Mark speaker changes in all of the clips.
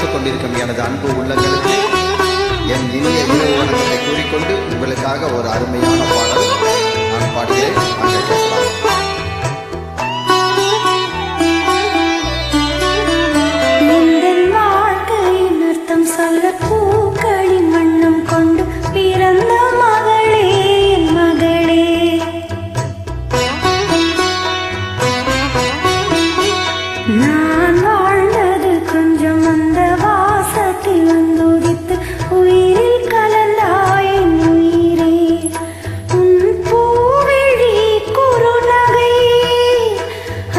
Speaker 1: பார்த்துக் கொண்டிருக்கும் எனது அன்பு உள்ளங்களுக்கு என் இனிய இரவு வணக்கத்தை கூறிக்கொண்டு உங்களுக்காக ஒரு அருமையான பாடல் நான் பாடுகிறேன். அங்கே கேட்கலாம்.
Speaker 2: சொல்ல பூக்களின் வண்ணம் கொண்டு பிறந்த மகளே என் மகளே, நான் வாழ்ந்தது கொஞ்சம் அந்த வாசத்தில் வந்துதித்து உயிரில் கலந்தாய் என் உயிரே. உன் பூவிழி குறுநகை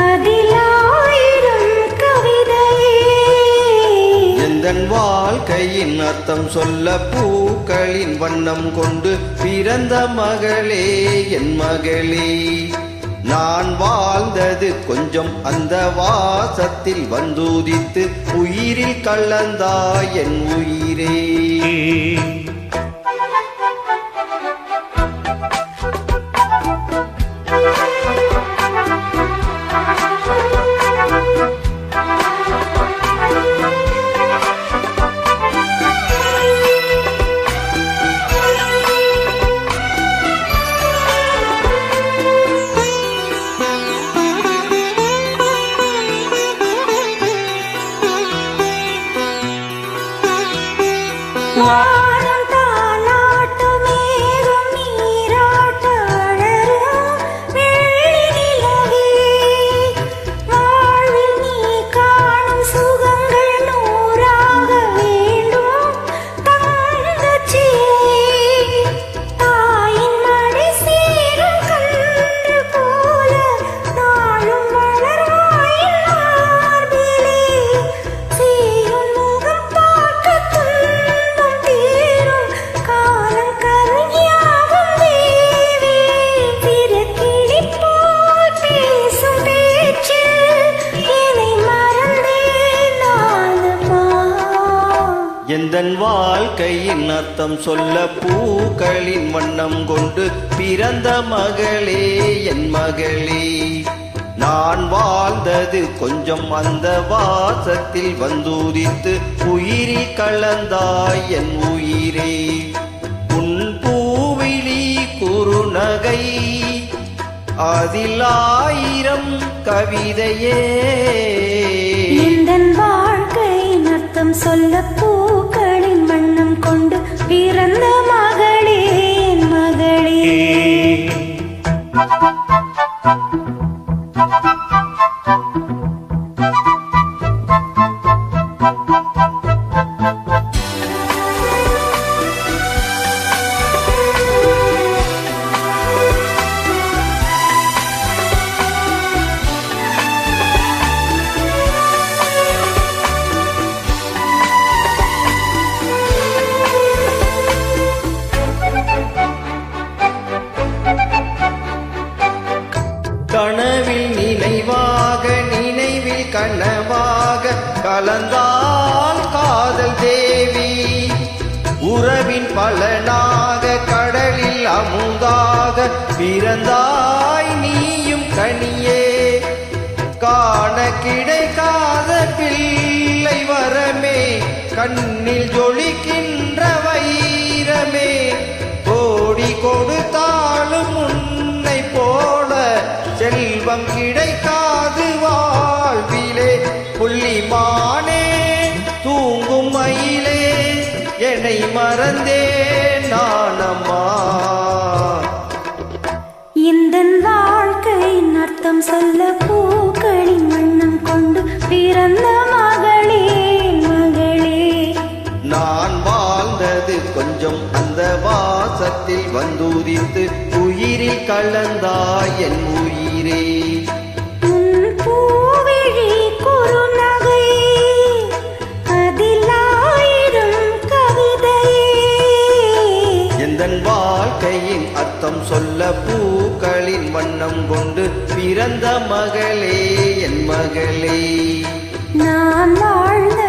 Speaker 2: அதில் ஆயிரம் கவிதையே.
Speaker 1: எந்தன் வாழ்க்கையின் அர்த்தம் சொல்ல பூக்களின் வண்ணம் கொண்டு பிறந்த மகளே என் மகளே, நான் வாழ்ந்தது கொஞ்சம் அந்த வாசத்தில் வந்துதித்து உயிரில் கலந்தாய் என் உயிரே.
Speaker 2: வானம் தாலாட்டு மேகம் நீராட்ட அழறும் வெள்ளி நிலவே, வாழ்வில் நீ காணும் சுகங்கள் நூறாக வேண்டும் தங்கச்சியே. தாயின் மடி சேரும் கன்று போல நாளும் வளர்வாயின் மார்பிலே, சீரும் முகம் பார்க்க
Speaker 1: எந்தன் வாழ்க்கையின் அர்த்தம் சொல்ல பூக்களின் வண்ணம் கொண்டு பிறந்த மகளே என் மகளே, நான் வாழ்ந்தது கொஞ்சம் அந்த வாசத்தில் வந்துதித்து உயிரில் கலந்தாய் என் உயிரே. உன் பூவிழி குறுநகை அதில் ஆயிரம் கவிதையே.
Speaker 2: எந்தன் வாழ்க்கையின் அர்த்தம் சொல்ல பூக்களின் வண்ணம் கொண்டு பிறந்த மகளே என் மகளே.
Speaker 1: கனவில் நினைவாக நினைவில் கனவாக கலந்தால் காதல் தேவி, உறவின் பலனாக கடலில் அமுதாக பிறந்தாய் நீயும் கனியே. காண கிடைக்காத பிள்ளை வரமே, கண்ணில் ஜொலிக்கின்ற வைரமே, கோடி கொடுத்தாலும் உன்னை போல செல்வம் கிடைக்காது வாழ்விலே. புள்ளிமானே தூங்கும் மயிலே என்னை மறந்தே நானம்மா.
Speaker 2: இந்தன் வாழ்க்கையின் அர்த்தம் சொல்ல பூக்களின் வண்ணம் கொண்டு பிறந்த மகளே மகளே,
Speaker 1: நான் வாழ்ந்தது கொஞ்சம் அந்த வாசத்தில் வந்துதித்து உயிரில் கலந்தாய் என் உயிரே.
Speaker 2: உன் பூவிழி குறுநகை அதில் ஆயிரம் கவிதையே.
Speaker 1: எந்தன் வாழ்க்கையின் அர்த்தம் சொல்ல பூக்களின் வண்ணம் கொண்டு பிறந்த மகளே என் மகளே,
Speaker 2: நான் வாழ்ந்த